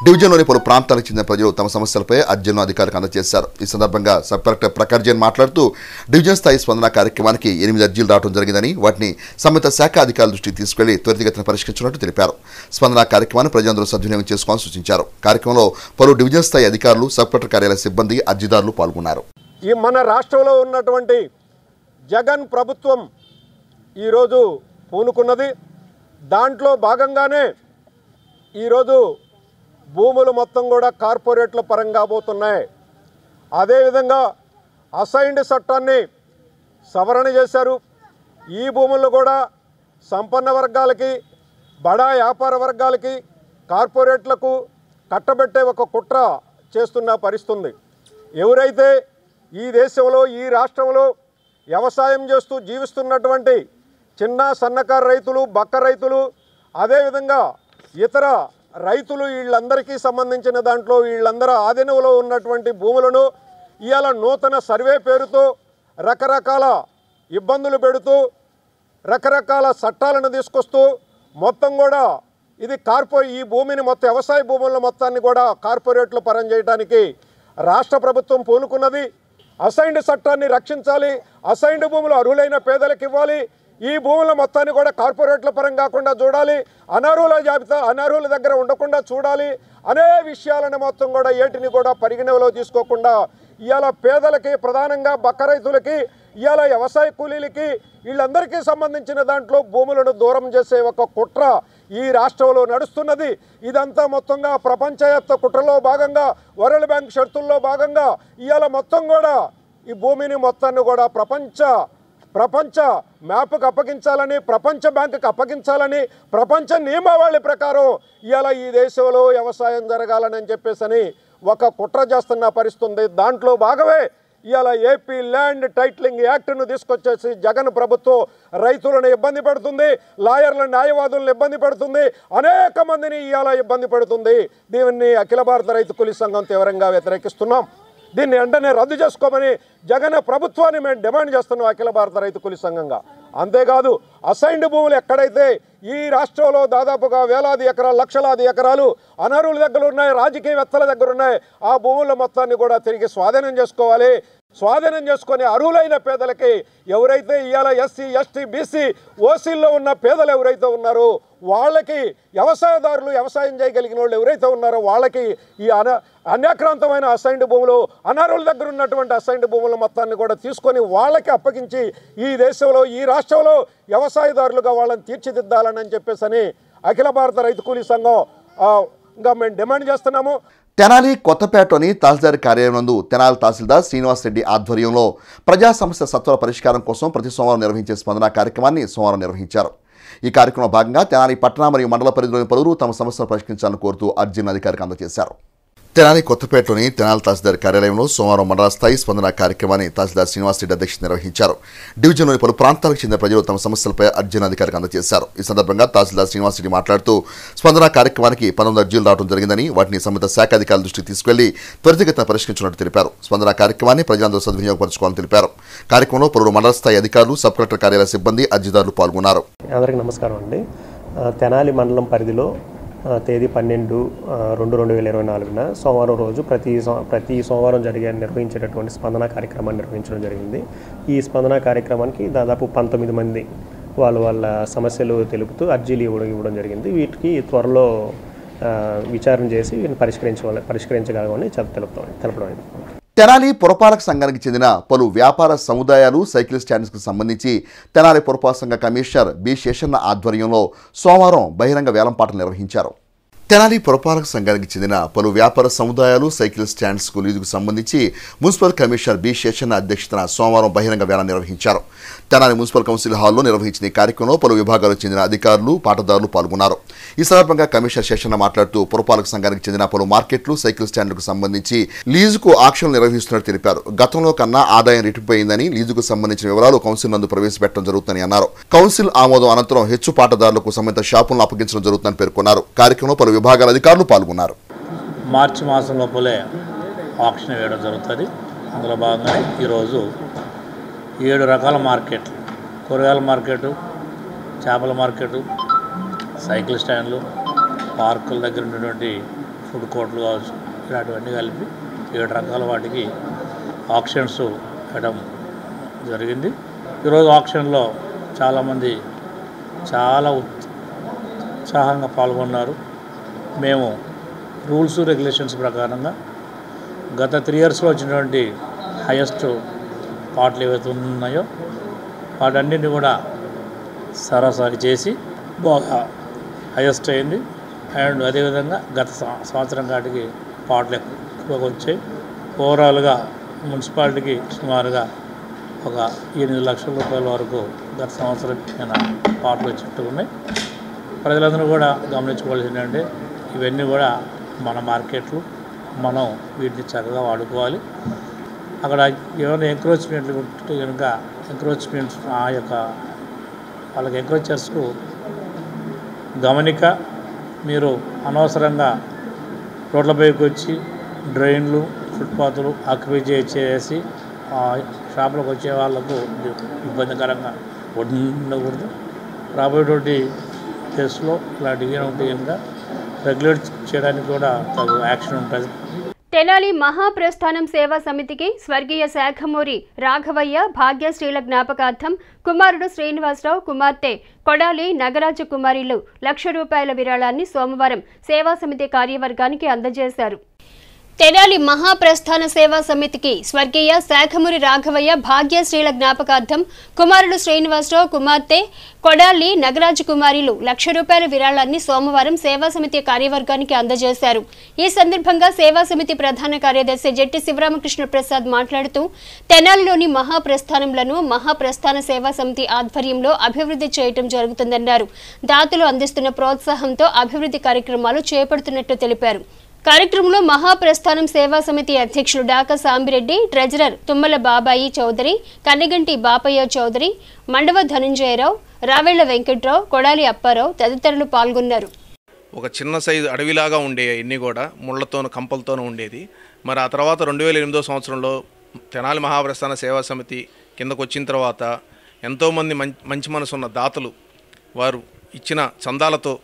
డివిజన్లోని పలు ప్రాంతాలకు చెందిన ప్రజలు తమ సమస్యలపై అర్జీలను అధికారులకు అందజేశారు. ఈ సందర్భంగా సబ్ కలెక్టర్ ప్రకాష్ జైన్ మాట్లాడుతూ డివిజన్ స్థాయి స్పందన కార్యక్రమానికి 8 అర్జీలు రావడం జరిగిందని వాటిని సంబంధిత శాఖ అధికారుల దృష్టికి తీసుకెళ్లి త్వరితగతిన పరిష్కరించినట్టు తెలిపారు. స్పందన కార్యక్రమాన్ని ప్రజలందరూ సద్వినియోగం చేసుకోవాలని సూచించారు. కార్యక్రమంలో పలు డివిజన్ స్థాయి అధికారులు, సబ్ కలెక్టర్ కార్యాలయ సిబ్బంది, అర్జీదారులు పాల్గొన్నారు. ఈ మన రాష్ట్రంలో ఉన్నటువంటి జగన్ ప్రభుత్వం ఈరోజు పూనుకున్నది. దాంట్లో భాగంగానే ఈరోజు భూములు మొత్తం కూడా కార్పొరేట్ల పరంగా పోతున్నాయి. అదేవిధంగా అసైన్డ్ చట్టాన్ని సవరణ చేశారు. ఈ భూములు కూడా సంపన్న వర్గాలకి, బడా వ్యాపార వర్గాలకి, కార్పొరేట్లకు కట్టబెట్టే ఒక కుట్ర చేస్తున్న పరిస్థితుంది. ఎవరైతే ఈ దేశంలో ఈ రాష్ట్రంలో వ్యవసాయం చేస్తూ జీవిస్తున్నటువంటి చిన్న సన్నకారు రైతులు, బక్క రైతులు, అదేవిధంగా ఇతర రైతులు వీళ్ళందరికీ సంబంధించిన దాంట్లో వీళ్ళందరూ ఆధీనంలో ఉన్నటువంటి భూములను ఇవాళ నూతన సర్వే పేరుతో రకరకాల ఇబ్బందులు పెడుతూ రకరకాల చట్టాలను తీసుకొస్తూ మొత్తం కూడా ఇది ఈ భూమిని మొత్తం వ్యవసాయ భూముల మొత్తాన్ని కూడా కార్పొరేట్లు పరం చేయడానికి రాష్ట్ర ప్రభుత్వం పూనుకున్నది. అసైన్డ్ చట్టాన్ని రక్షించాలి, అసైన్డ్ భూములు అర్హులైన పేదలకు ఇవ్వాలి, ఈ భూముల మొత్తాన్ని కూడా కార్పొరేట్ల పరం కాకుండా చూడాలి, అనర్హుల జాబితా అనర్హుల దగ్గర ఉండకుండా చూడాలి అనే విషయాలను మొత్తం కూడా ఏటిని కూడా పరిగణనలో తీసుకోకుండా ఇవాళ పేదలకి, ప్రధానంగా బక్క రైతులకి ఇవాళ వ్యవసాయ కూలీలకి వీళ్ళందరికీ సంబంధించిన దాంట్లో భూములను దూరం చేసే ఒక కుట్ర ఈ రాష్ట్రంలో నడుస్తున్నది. ఇదంతా మొత్తంగా ప్రపంచవ్యాప్త కుట్రలో భాగంగా, వరల్డ్ బ్యాంక్ షరతుల్లో భాగంగా ఇవాళ మొత్తం కూడా ఈ భూమిని మొత్తాన్ని కూడా ప్రపంచ మ్యాప్కి అప్పగించాలని, ప్రపంచ బ్యాంకుకి అప్పగించాలని, ప్రపంచ నియమావళి ప్రకారం ఇవాళ ఈ దేశంలో వ్యవసాయం జరగాలని చెప్పేసి ఒక కుట్ర చేస్తున్న పరిస్థితి. దాంట్లో భాగమే ఇవాళ ఏపీ ల్యాండ్ టైటిలింగ్ యాక్ట్ను తీసుకొచ్చేసి జగన్ ప్రభుత్వం రైతులను ఇబ్బంది పెడుతుంది, లాయర్ల న్యాయవాదులను ఇబ్బంది పెడుతుంది, అనేక మందిని ఇవాళ ఇబ్బంది పెడుతుంది. దీన్ని అఖిల భారత రైతు కూలీ సంఘం తీవ్రంగా వ్యతిరేకిస్తున్నాం. దీన్ని వెంటనే రద్దు చేసుకోమని జగన్ ప్రభుత్వాన్ని మేము డిమాండ్ చేస్తున్నాం అఖిల భారత రైతు కూలీ సంఘంగా. అంతేకాదు అసైన్డ్ భూములు ఎక్కడైతే ఈ రాష్ట్రంలో దాదాపుగా వేలాది ఎకరాలు, లక్షలాది ఎకరాలు అనర్హుల దగ్గర ఉన్నాయి, రాజకీయవేత్తల దగ్గర ఉన్నాయి, ఆ భూముల మొత్తాన్ని కూడా తిరిగి స్వాధీనం చేసుకోవాలి. స్వాధీనం చేసుకొని అర్హులైన పేదలకి, ఎవరైతే ఇవాళ ఎస్సీ, ఎస్టీ, బీసీ, ఓసీల్లో ఉన్న పేదలు ఎవరైతే ఉన్నారో వాళ్ళకి, వ్యవసాయదారులు, వ్యవసాయం చేయగలిగిన వాళ్ళు ఎవరైతే ఉన్నారో వాళ్ళకి ఈ అన్యాక్రాంతమైన అసైన్డ్ భూములు, అనర్హుల దగ్గర ఉన్నటువంటి అసైన్డ్ భూముల మొత్తాన్ని కూడా తీసుకొని వాళ్ళకి అప్పగించి ఈ దేశంలో, ఈ రాష్ట్రంలో వ్యవసాయదారులుగా వాళ్ళని తీర్చిదిద్దాలని చెప్పేసి అఖిల భారత రైతు కూలీ సంఘంగా మేము డిమాండ్ చేస్తున్నాము. తెనాలి కొత్తపేటలోని తహసీల్దార్ కార్యాలయం నందు తెనాలి తహసీల్దార్ శ్రీనివాస్ రెడ్డి ఆధ్వర్యంలో ప్రజా సమస్య సత్వర పరిష్కారం కోసం ప్రతి సోమవారం నిర్వహించే స్పందన కార్యక్రమాన్ని సోమవారం నిర్వహించారు. ఈ కార్యక్రమంలో భాగంగా తెనాలి పట్టణ మరియు మండల పరిధిలోని పలువురు తమ సమస్యలు పరిష్కరించాలని కోరుతూ అర్జీని అధికారికి అందజేశారు. తెనాలి కొత్తపేటలోని తెనాలి తహసీల్దార్ కార్యాలయంలో సోమవారం మండల స్థాయి స్పందన కార్యక్రమాన్ని తహసీల్దార్ శ్రీనివాస్ రెడ్డి అధ్యక్షత నిర్వహించారు. డివిజన్లోని పలు ప్రాంతాలకు చెందిన ప్రజలు తమ సమస్యలపై అర్జీని అధికారికి అందజేశారు. ఈ సందర్భంగా తహసీల్దార్ శ్రీనివాస్ రెడ్డి మాట్లాడుతూ స్పందన కార్యక్రమానికి 19 అర్జీలు రావడం జరిగిందని, వాటిని సంబంధిత శాఖ అధికారుల దృష్టికి తీసుకెళ్లి త్వరితగతిన పరిష్కరించినట్టు తెలిపారు. స్పందన కార్యక్రమాన్ని ప్రజలందరూ సద్వినియోగపరచుకోవాలని తెలిపారు. కార్యక్రమంలో పలువురు మండల స్థాయి అధికారులు, సబ్ కలెక్టర్ కార్యాలయ సిబ్బంది, అర్జీదారులు పాల్గొన్నారు. అందరికీ నమస్కారం అండి. తెనాలి మండలం పరిధిలో తేదీ 12/2/2024 సోమవారం రోజు ప్రతి సోమవారం నిర్వహించేటటువంటి స్పందన కార్యక్రమాన్ని నిర్వహించడం జరిగింది. ఈ స్పందన కార్యక్రమానికి దాదాపు 19 మంది వాళ్ళ సమస్యలు తెలుపుతూ అర్జీలు ఇవ్వడం జరిగింది. వీటికి త్వరలో విచారణ చేసి వీటిని పరిష్కరించగలమని తెలపడం. తెనాలి పురపాలక సంఘానికి చెందిన పలు వ్యాపార సముదాయాలు, సైకిల్ స్టాండ్స్కు సంబంధించి తెనాలి పురపాలక సంఘ కమిషనర్ బి శేషన్న ఆధ్వర్యంలో సోమవారం బహిరంగ వేలంపాటలు నిర్వహించారు. తెనాలి పురపాలక సంఘానికి చెందిన పలు వ్యాపార సముదాయాలు, సైకిల్ స్టాండ్స్కు లీజుకు సంబంధించి మున్సిపల్ కమిషనర్ బి శేషన్న అధ్యక్షతన సోమవారం బహిరంగ వేలం నిర్వహించారు. తెనాలి మున్సిపల్ కౌన్సిల్ హాల్లో నిర్వహించిన ఈ కార్యక్రమంలో పలు విభాగాలకు చెందిన అధికారులు, పాటదారులు పాల్గొన్నారు. ఈ సందర్భంగా కమిషనర్ శేషన్న మాట్లాడుతూ పురపాలక సంఘానికి చెందిన పలు మార్కెట్లు, సైకిల్ స్టాండ్లకు సంబంధించి లీజుకు ఆక్షన్లు నిర్వహిస్తున్నట్టు తెలిపారు. గతంలో కన్నా ఆదాయం రెట్టింపైందని, లీజుకు సంబంధించిన వివరాలు కౌన్సిల్ నందు ప్రవేశపెట్టడం జరుగుతుందని అన్నారు. కౌన్సిల్ ఆమోదం అనంతరం హెచ్చు పాటదారులకు సంబంధిత షాపులను అప్పగించడం జరుగుతుందని పేర్కొన్నారు. కార్యక్రమంలో పలు విభాగాల అధికారులు పాల్గొన్నారు. మార్చి మాసం లోపలే ఆక్షన్ వేయడం జరుగుతుంది. అందులో భాగంగానే ఈరోజు 7 రకాల మార్కెట్లు, కూరగాయల మార్కెటు, చేపల మార్కెటు, సైకిల్ స్టాండ్లు, పార్కుల దగ్గర ఉన్నటువంటి ఫుడ్ కోర్టులు కావచ్చు, ఇలాంటివన్నీ కలిపి 7 రకాల వాటికి ఆక్షన్స్ పెట్టడం జరిగింది. ఈరోజు ఆక్షన్లో చాలామంది చాలా ఉత్సాహంగా పాల్గొన్నారు. మేము రూల్స్ రెగ్యులేషన్స్ ప్రకారంగా గత 3 ఇయర్స్లో వచ్చినటువంటి హైయెస్ట్ పాటలు ఏవైతే ఉన్నాయో వాటన్నిటిని కూడా సరాసరి చేసి బాగా హైయెస్ట్ అయింది. అండ్ అదేవిధంగా గత సంవత్సరం కాటికి పాటలు ఎక్కువగా వచ్చాయి. ఓవరాల్గా మున్సిపాలిటీకి సుమారుగా ఒక 8 లక్షల రూపాయల వరకు గత సంవత్సరం పాటలు వచ్చేట్టు ఉన్నాయి. ప్రజలందరూ కూడా గమనించుకోవాల్సింది అంటే ఇవన్నీ కూడా మన మార్కెట్లు, మనం వీటిని చక్కగా వాడుకోవాలి. అక్కడ ఏమైనా ఎంక్రోచ్మెంట్లు ఉంటే కనుక ఎంక్రోచ్మెంట్స్ ఆ యొక్క వాళ్ళకి ఎంక్రోచర్స్కు గమనిక, మీరు అనవసరంగా రోడ్లపైకి వచ్చి డ్రైన్లు, ఫుట్పాత్లు ఆక్యుపై చేసి షాపులకు వచ్చే వాళ్ళకు ఇబ్బందికరంగా ఉండకూడదు. రాబోయేటువంటి కేసులో ఇలాంటివి ఉంటే కనుక రెగ్యులేట్ చేయడానికి కూడా తగు యాక్షన్ ఉంటుంది. తెనాలి మహాప్రస్థానం సేవా సమితికి స్వర్గీయ శాఖమూరి రాఘవయ్య భాగ్యశ్రీల జ్ఞాపకార్థం కుమారుడు శ్రీనివాసరావు, కుమార్తె కొడాలి నగరాజు కుమారిలు 1,00,000 రూపాయల విరాళాన్ని సోమవారం సేవా సమితి కార్యవర్గానికి అందజేశారు. తెనాలి మహాప్రస్థాన సేవా సమితికి స్వర్గీయ శాఖమూరి రాఘవయ్య భాగ్యశ్రీల జ్ఞాపకార్థం కుమారుడు శ్రీనివాసరావు కుమార్తె కొడాలి నగరాజు కుమారిలు ₹1,00,000 విరాళాన్ని సోమవారం సేవా సమితి కార్యవర్గానికి అందజేశారు. ఈ సందర్భంగా సేవా సమితి ప్రధాన కార్యదర్శి జెట్టి శివరామకృష్ణ ప్రసాద్ మాట్లాడుతూ తెనాలిలోని మహాప్రస్థానంలను మహాప్రస్థాన సేవా సమితి ఆధ్వర్యంలో అభివృద్ధి చేయడం జరుగుతుందన్నారు. దాతలు అందిస్తున్న ప్రోత్సాహంతో అభివృద్ధి కార్యక్రమాలు చేపడుతున్నట్టు తెలిపారు. కార్యక్రమంలో మహాప్రస్థానం సేవా సమితి అధ్యక్షులు డాకా సాంబిరెడ్డి, ట్రెజరర్ తుమ్మల బాబాయి చౌదరి, కన్నగంటి బాపయ్య చౌదరి, మండవ ధనంజయరావు, రావెళ్ల వెంకట్రావు, కొడాలి అప్పారావు తదితరులు పాల్గొన్నారు. ఒక చిన్న సైజు అడవిలాగా ఉండే ఇన్ని కూడా ముళ్లతోనూ కంపలతోనూ ఉండేది. మరి ఆ తర్వాత 2008 సంవత్సరంలో తెనాలి మహాప్రస్థాన సేవా సమితి కిందకు వచ్చిన తర్వాత ఎంతోమంది మంచి మనసున్న దాతలు వారు ఇచ్చిన చందాలతో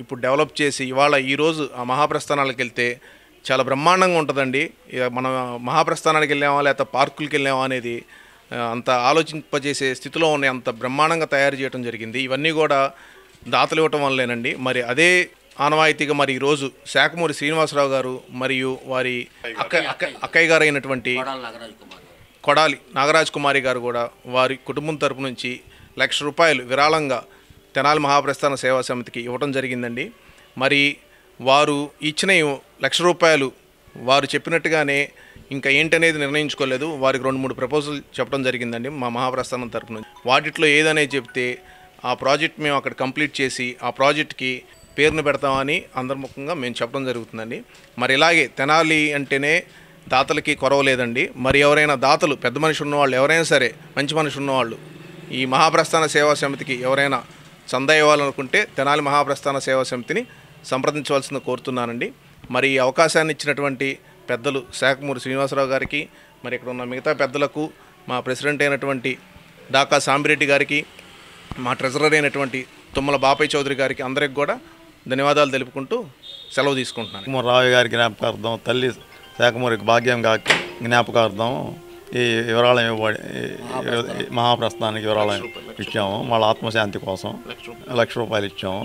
ఇప్పుడు డెవలప్ చేసి ఇవాళ ఈరోజు ఆ మహాప్రస్థానాలకు వెళ్తే చాలా బ్రహ్మాండంగా ఉంటుందండి. మనం మహాప్రస్థానానికి వెళ్ళామా లేకపోతే పార్కులకి వెళ్ళామా అనేది అంత ఆలోచింపజేసే స్థితిలో ఉన్నాయి. అంత బ్రహ్మాండంగా తయారు చేయడం జరిగింది. ఇవన్నీ కూడా దాతలు ఇవ్వటం వల్లేనండి. మరి అదే ఆనవాయితీగా మరి ఈరోజు శాఖమూరి శ్రీనివాసరావు గారు మరియు వారి అక్కయ్య గారు అయినటువంటి కొడాలి నాగరాజ్ కుమారి గారు కూడా వారి కుటుంబం తరపు నుంచి ₹1,00,000 విరాళంగా తెనాలి మహాప్రస్థాన సేవా సమితికి ఇవ్వడం జరిగిందండి. మరి వారు ఇచ్చిన ₹1,00,000 వారు చెప్పినట్టుగానే ఇంకా ఏంటనేది నిర్ణయించుకోలేదు. వారికి 2-3 ప్రపోజల్ చెప్పడం జరిగిందండి మా మహాప్రస్థానం తరపు నుంచి. వాటిలో ఏదనేది చెప్తే ఆ ప్రాజెక్ట్ మేము అక్కడ కంప్లీట్ చేసి ఆ ప్రాజెక్ట్కి పేరును పెడతామని అంతర్ముఖంగా మేము చెప్పడం జరుగుతుందండి. మరి ఇలాగే తెనాలి అంటేనే దాతలకి కొరవలేదండి. మరి ఎవరైనా దాతలు పెద్ద మనిషి ఉన్నవాళ్ళు ఎవరైనా సరే మంచి మనిషి ఉన్నవాళ్ళు ఈ మహాప్రస్థాన సేవా సమితికి ఎవరైనా చందా ఇవ్వాలనుకుంటే తెనాలి మహాప్రస్థాన సేవా సమితిని సంప్రదించవలసింది కోరుతున్నానండి. మరి ఈ అవకాశాన్ని ఇచ్చినటువంటి పెద్దలు శాఖమూరి శ్రీనివాసరావు గారికి, మరి ఇక్కడ ఉన్న మిగతా పెద్దలకు, మా ప్రెసిడెంట్ అయినటువంటి డాకా సాంబిరెడ్డి గారికి, మా ట్రెజరర్ అయినటువంటి తుమ్మల బాపయ్య చౌదరి గారికి అందరికి కూడా ధన్యవాదాలు తెలుపుకుంటూ సెలవు తీసుకుంటున్నాను. రావు గారి జ్ఞాపకార్థం, తల్లి శాఖమూరి భాగ్యం గారికి జ్ఞాపకార్థం ఈ వివరాళం ఇవ్వబడి మహాప్రస్థానానికి వివరాళం ఇచ్చాము. వాళ్ళ ఆత్మశాంతి కోసం ₹1,00,000 ఇచ్చాము.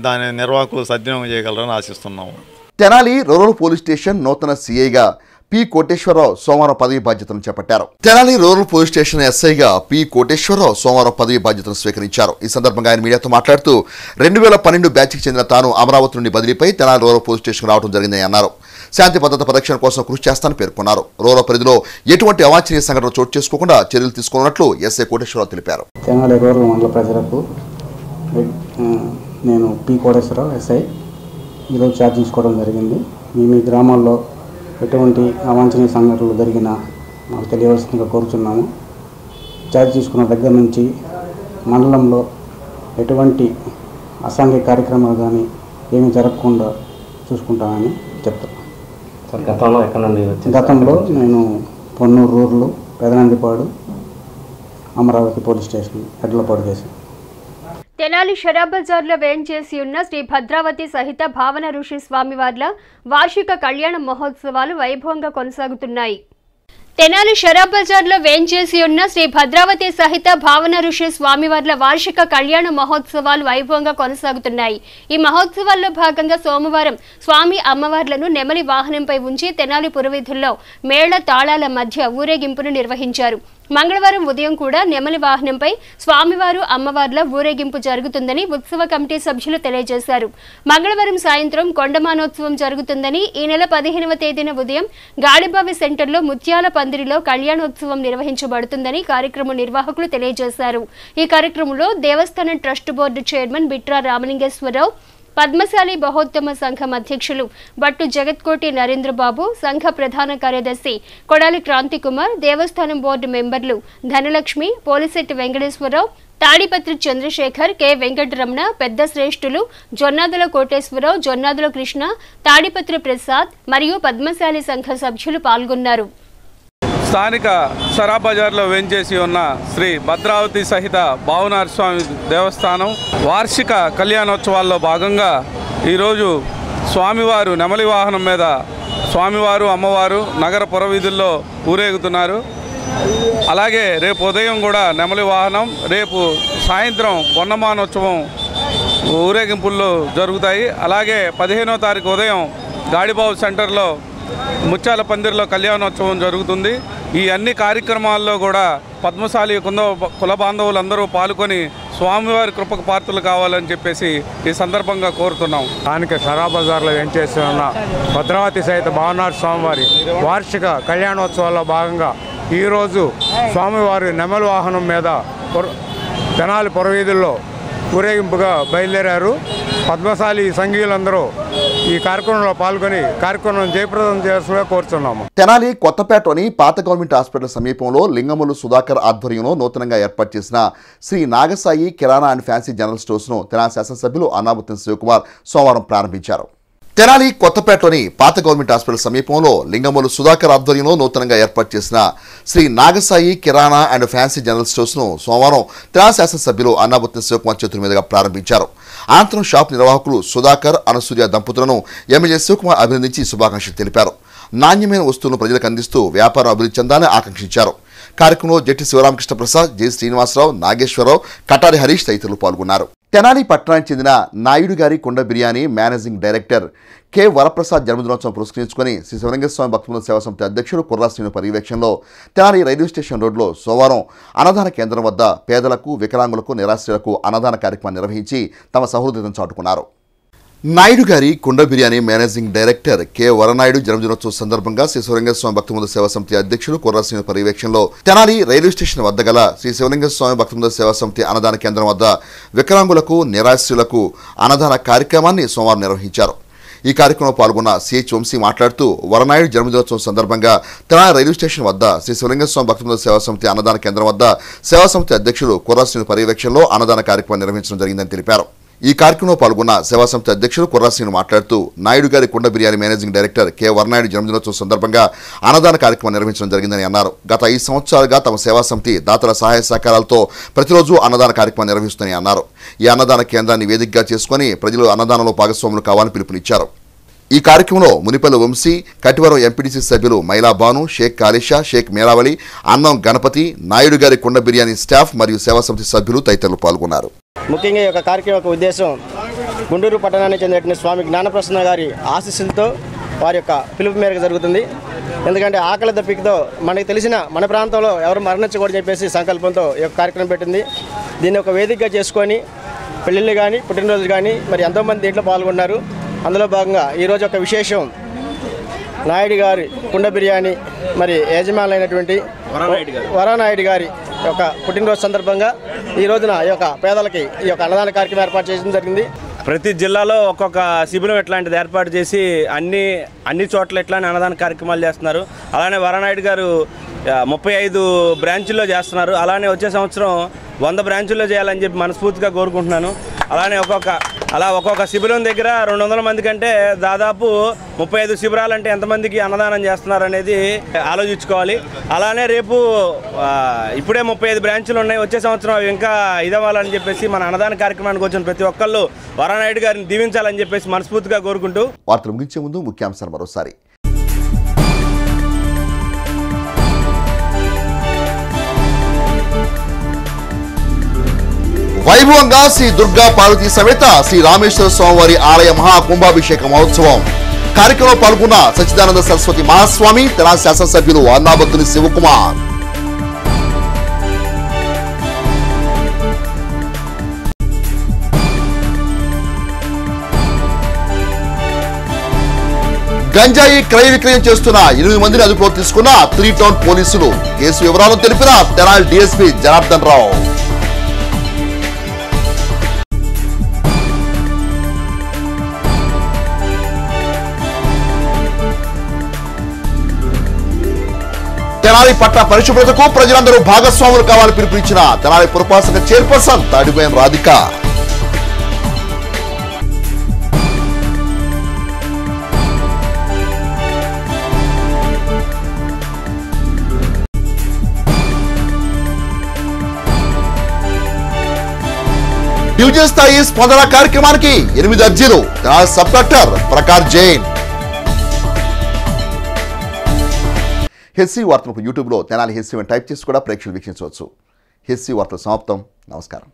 దాని నిర్వాహకులు సద్వినియోగం చేయగలరని ఆశిస్తున్నాము. తెనాలి రూరల్ పోలీస్ స్టేషన్ నూతన సిఐగా పి కోటేశ్వరరావు సోమవారం పదవి బాధ్యతలను చేపట్టారు. తెనాలి రూరల్ పోలీస్ స్టేషన్ ఎస్ఐగా పి కోటేశ్వరరావు సోమవారం పదవి బాధ్యతలను స్వీకరించారు. ఈ సందర్భంగా ఆయన మీడియాతో మాట్లాడుతూ 2012 బ్యాచ్కి చెందిన తాను అమరావతి నుండి బదిలీపై తెనాలి రూరల్ పోలీస్ స్టేషన్ రావడం జరిగిందని అన్నారు. శాంతి భద్రత పరిరక్షణ కోసం కృషి చేస్తానని పేర్కొన్నారు. రూరల్ పరిధిలో ఎటువంటి అవాంఛనీయ సంఘటనలు చోటు చేసుకోకుండా చర్యలు తీసుకున్నట్లు ఎస్ఐ కోటేశ్వరరావు తెలిపారు. తెనాలి రూరల్ మండల ప్రజలకు నేను పి కోటేశ్వరరావు ఎస్ఐ ఈరోజు ఛార్జ్ తీసుకోవడం జరిగింది. మీ గ్రామాల్లో ఎటువంటి అవాంఛనీయ సంఘటనలు జరిగినా మాకు తెలియవలసిందిగా కోరుచున్నాము. ఛార్జ్ తీసుకున్న దగ్గర నుంచి మండలంలో ఎటువంటి అసాంఘిక కార్యక్రమాలు కానీ ఏమీ జరగకుండా చూసుకుంటామని చెప్తాను. గతంలో నేను Ponnuru rural, Pedanandipadu, Amaravati police station Edlapadu చేశాను. తెనాలి షరాబ్ బజార్లో వేంచేసి ఉన్న శ్రీ భద్రావతి సహిత భావన ఋషి స్వామివార్ల వార్షిక కళ్యాణ మహోత్సవాలు వైభవంగా కొనసాగుతున్నాయి. తెనాలి షరాబ్ బజార్లో వేంచేసి ఉన్న శ్రీ భద్రావతి సహిత భావన ఋషి స్వామివార్ల వార్షిక కళ్యాణ మహోత్సవాలు వైభవంగా కొనసాగుతున్నాయి. ఈ మహోత్సవాల్లో భాగంగా సోమవారం స్వామి అమ్మవార్లను నెమలి వాహనంపై ఉంచి తెనాలి పురవీధుల్లో మేళ తాళాల మధ్య ఊరేగింపును నిర్వహించారు. మంగళవారం ఉదయం కూడా నెమలి వాహనంపై స్వామివారు అమ్మవార్ల ఊరేగింపు జరుగుతుందని ఉత్సవ కమిటీ సభ్యులు తెలియజేశారు. మంగళవారం సాయంత్రం కొండమానోత్సవం జరుగుతుందని, ఈ నెల 15వ తేదీన ఉదయం గాడిబావి సెంటర్లో ముత్యాల పందిరిలో కళ్యాణోత్సవం నిర్వహించబడుతుందని కార్యక్రమ నిర్వాహకులు తెలియజేశారు. ఈ కార్యక్రమంలో దేవస్థానం trust board chairman Bitra Ramalingeswararao, Padmasali బహోత్తమ సంఘం అధ్యక్షులు బట్టు జగత్కోటి నరేంద్రబాబు, సంఘ ప్రధాన కార్యదర్శి కొడాలి క్రాంతి కుమార్, దేవస్థానం బోర్డు మెంబర్లు ధనలక్ష్మి, పోలిశెట్టి వెంకటేశ్వరరావు, తాడిపత్రి చంద్రశేఖర్, కె వెంకటరమణ, పెద్ద శ్రేష్ఠులు జొన్నాదుల కోటేశ్వరరావు, జొన్నాదుల కృష్ణ, తాడిపత్రి ప్రసాద్ మరియు పద్మశాలి సంఘ సభ్యులు పాల్గొన్నారు. స్థానిక షరాబ్ బజార్లో వేంచేసి ఉన్న శ్రీ భద్రావతి సహిత భావనార్ స్వామి దేవస్థానం వార్షిక కళ్యాణోత్సవాల్లో భాగంగా ఈరోజు స్వామివారు నెమలి వాహనం మీద స్వామివారు అమ్మవారు నగర పురవీధుల్లో ఊరేగుతున్నారు. అలాగే రేపు ఉదయం కూడా నెమలి వాహనం, రేపు సాయంత్రం కొండమానోత్సవం ఊరేగింపుల్లో జరుగుతాయి. అలాగే 15వ తారీఖు ఉదయం గాడిబావు సెంటర్లో ముత్యాల పందిరిలో కళ్యాణోత్సవం జరుగుతుంది. ఈ అన్ని కార్యక్రమాల్లో కూడా పద్మశాలి కుల బాంధవులందరూ పాల్గొని స్వామివారి కృపకు పాత్రలు కావాలని చెప్పేసి ఈ సందర్భంగా కోరుతున్నాం. స్థానిక షరా బజార్లో వెంచేసి ఉన్న భద్రావతి సహిత భావనాథ స్వామివారి వార్షిక కళ్యాణోత్సవాల్లో భాగంగా ఈరోజు స్వామివారి నెమలి వాహనం మీద తెనాలి పురవీధుల్లో ఊరేగింపుగా బయలుదేరారు. పద్మశాలి సంఘీయులందరూ ఈ కార్యక్రమంలో పాల్గొని కార్యక్రమం జయప్రదం చేయాల్సిందిగా కోరుతున్నాము. తెనాలి కొత్తపేటలోని పాత గవర్నమెంట్ హాస్పిటల్ సమీపంలో లింగములు సుధాకర్ ఆధ్వర్యంలో నూతనంగా ఏర్పాటు చేసిన శ్రీ నాగసాయి కిరాణా అండ్ ఫ్యాన్సీ జనరల్ స్టోర్స్ను తెనాలి శాసనసభ్యులు అన్నాబత్తిన శివకుమార్ సోమవారం ప్రారంభించారు. తెనాలి కొత్తపేటలోని పాత గవర్నమెంట్ హాస్పిటల్ సమీపంలో లింగములు సుధాకర్ ఆధ్వర్యంలో నూతనంగా ఏర్పాటు చేసిన శ్రీ నాగసాయి కిరాణా అండ్ ఫ్యాన్సీ జనరల్ స్టోర్స్ను సోమవారం తెనాలి శాసనసభ్యులు అన్నాబత్తిన శివకుమార్ చేతుల మీదుగా ప్రారంభించారు. అనంతరం షాప్ నిర్వాహకులు సుధాకర్ అనసూయ దంపతులను ఎమ్మెల్యే శివకుమార్ అభినందించి శుభాకాంక్షలు తెలిపారు. నాణ్యమైన వస్తువులను ప్రజలకు అందిస్తూ వ్యాపారం అభివృద్ధి చెందాలని ఆకాంక్షించారు. కార్యక్రమంలో జట్టి శివరామకృష్ణ ప్రసాద్, జె శ్రీనివాసరావు, నాగేశ్వరరావు, కటారి హరీష్ తదితరులు పాల్గొన్నారు. తెనాలి పట్టణానికి చెందిన Naidu Gari Kunda Biryani managing director K Varaprasad జన్మదినోత్సవం పురస్కరించుకుని శ్రీ శివలింగస్వామి భక్తుల సేవా సమితి అధ్యక్షుడు కుర్రాశ్రీను పర్యవేక్షణలో తెనాలి రైల్వే స్టేషన్ రోడ్లో సోమవారం అన్నదాన కేంద్రం వద్ద పేదలకు, వికలాంగులకు, నిరాశ్రయులకు అన్నదాన కార్యక్రమాన్ని నిర్వహించి తమ సహృదయతను చాటుకున్నారు. Naidu Gari Kunda Biryani managing director K వరనాయుడు జన్మదినోత్సవం సందర్భంగా శ్రీ శివలింగస్వామి భక్తుల సేవా సమితి అధ్యక్షుడు కుర్రాశ్రీను పర్యవేక్షణలో తెనాలి రైల్వే స్టేషన్ వద్ద గల శ్రీ శివలింగస్వామి భక్తుల సేవా సమితి అన్నదాన కేంద్రం వద్ద వికలాంగులకు, నిరాశ్రయులకు అన్నదాన కార్యక్రమాన్ని సోమవారం నిర్వహించారు. ఈ కార్యక్రమంలో పాల్గొన్న సిహెచ్ వంశీ మాట్లాడుతూ వరనాయుడు జన్మదినోత్సవం సందర్భంగా తెనాలి రైల్వే స్టేషన్ వద్ద శ్రీ శివలింగస్వామి భక్తుల సేవా సమితి అన్నదాన కేంద్రం వద్ద సేవా సమితి అధ్యక్షుడు కుర్రాశ్రీను పర్యవేక్షణలో అన్నదాన కార్యక్రమం నిర్వహించడం జరిగిందని తెలిపారు. ఈ కార్యక్రమంలో పాల్గొన్న సేవా సమితి అధ్యక్షుడు కుర్రాశ్రీను మాట్లాడుతూ Naidu Gari Kunda Biryani managing director K వరనాయుడు జన్మదినోత్సవం సందర్భంగా అన్నదాన కార్యక్రమం నిర్వహించడం జరిగిందని అన్నారు. గత 5 సంవత్సరాలుగా తమ సేవా సమితి దాతల సహాయ సహకారాలతో ప్రతిరోజు అన్నదాన కార్యక్రమం నిర్వహిస్తుందని అన్నారు. ఈ అన్నదాన కేంద్రాన్ని వేదికగా చేసుకుని ప్రజలు అన్నదానంలో భాగస్వాములు కావాలని పిలుపునిచ్చారు. ఈ కార్యక్రమంలో మునిపల్లి వంశీ, కటివరం ఎంపీటీసీ సభ్యులు మైలా బాను, షేక్ కాళేషా, షేక్ మేరావళి, అన్నం గణపతి, నాయుడు గారి కుండ బిర్యానీ స్టాఫ్ మరియు సేవా సమితి సభ్యులు తదితరులు పాల్గొన్నారు. ముఖ్యంగా ఈ యొక్క కార్యక్రమం యొక్క ఉద్దేశం గుంటూరు పట్టణానికి చెందిన స్వామి జ్ఞానప్రసన్న గారి ఆశీస్సులతో వారి యొక్క పిలుపు మేరకు జరుగుతుంది. ఎందుకంటే ఆకలి దప్పికతో మనకి తెలిసిన మన ప్రాంతంలో ఎవరు మరణించకూడదని చెప్పేసి సంకల్పంతో ఈ యొక్క కార్యక్రమం పెట్టింది. దీన్ని ఒక వేదికగా చేసుకొని పెళ్ళిళ్ళు కానీ, పుట్టినరోజులు కానీ మరి ఎంతోమంది దీంట్లో పాల్గొన్నారు. అందులో భాగంగా ఈరోజు ఒక విశేషం, నాయుడు గారి కుండ బిర్యానీ మరి యజమానులైనటువంటి వరానాయుడు గారి యొక్క పుట్టినరోజు సందర్భంగా ఈ రోజున ఈ యొక్క పేదలకి ఈ యొక్క అన్నదాన కార్యక్రమం ఏర్పాటు చేయడం జరిగింది. ప్రతి జిల్లాలో ఒక్కొక్క శిబిరం ఇట్లాంటిది ఏర్పాటు చేసి అన్ని చోట్ల ఇట్లాంటి అన్నదాన కార్యక్రమాలు చేస్తున్నారు. అలానే వరానాయుడు గారు 35 బ్రాంచుల్లో చేస్తున్నారు. అలానే వచ్చే సంవత్సరం 100 బ్రాంచుల్లో చేయాలని చెప్పి మనస్ఫూర్తిగా కోరుకుంటున్నాను. అలానే ఒక్కొక్క శిబిరం దగ్గర 200 మంది కంటే దాదాపు 35 శిబిరాలు అంటే ఎంతమందికి అన్నదానం చేస్తున్నారు అనేది ఆలోచించుకోవాలి. అలానే రేపు ఇప్పుడే 35 బ్రాంచులు ఉన్నాయి. వచ్చే సంవత్సరం అవి ఇంకా ఇదవ్వాలని చెప్పేసి మన అన్నదాన కార్యక్రమానికి వచ్చిన ప్రతి ఒక్కళ్ళు వరానాయుడు గారిని దీవించాలని చెప్పేసి మనస్ఫూర్తిగా కోరుకుంటూ వార్తలు ముగించే ముందు ముఖ్యాంశాలు మరోసారి. వైభవంగా శ్రీ దుర్గా పార్వతీ సమేత శ్రీ రామేశ్వర స్వామివారి ఆలయ మహాకుంభాభిషేక మహోత్సవం. కార్యక్రమంలో పాల్గొన్న సచ్చిదానంద సరస్వతి మహాస్వామి, తెనాలి శాసనసభ్యులు అన్నాబత్తుని శివకుమార్. గంజాయి క్రయ విక్రయం చేస్తున్న 8 మందిని అదుపులో తీసుకున్న 3 టౌన్ పోలీసులు. కేసు వివరాలను తెలిపిన తెనాలి డీఎస్పీ జనార్దన్ రావు. తెనాలి పట్టణ పరిశుభ్రతకు ప్రజలందరూ భాగస్వాములు కావాలని పిలుపునిచ్చిన తెనాలి పురపాలక చైర్పర్సన్ తాడిపోయిన రాధిక. డివిజన్ స్థాయి స్పందన కార్యక్రమానికి 8 అర్జీలు. Tenali sub collector Prakash Jain. Hessey వార్తలకు యూట్యూబ్లో తెనాలి హెస్సీ అని టైప్ చేసి కూడా ప్రేక్షకులు వీక్షించవచ్చు. హెస్సీ వార్తలు సమాప్తం. నమస్కారం.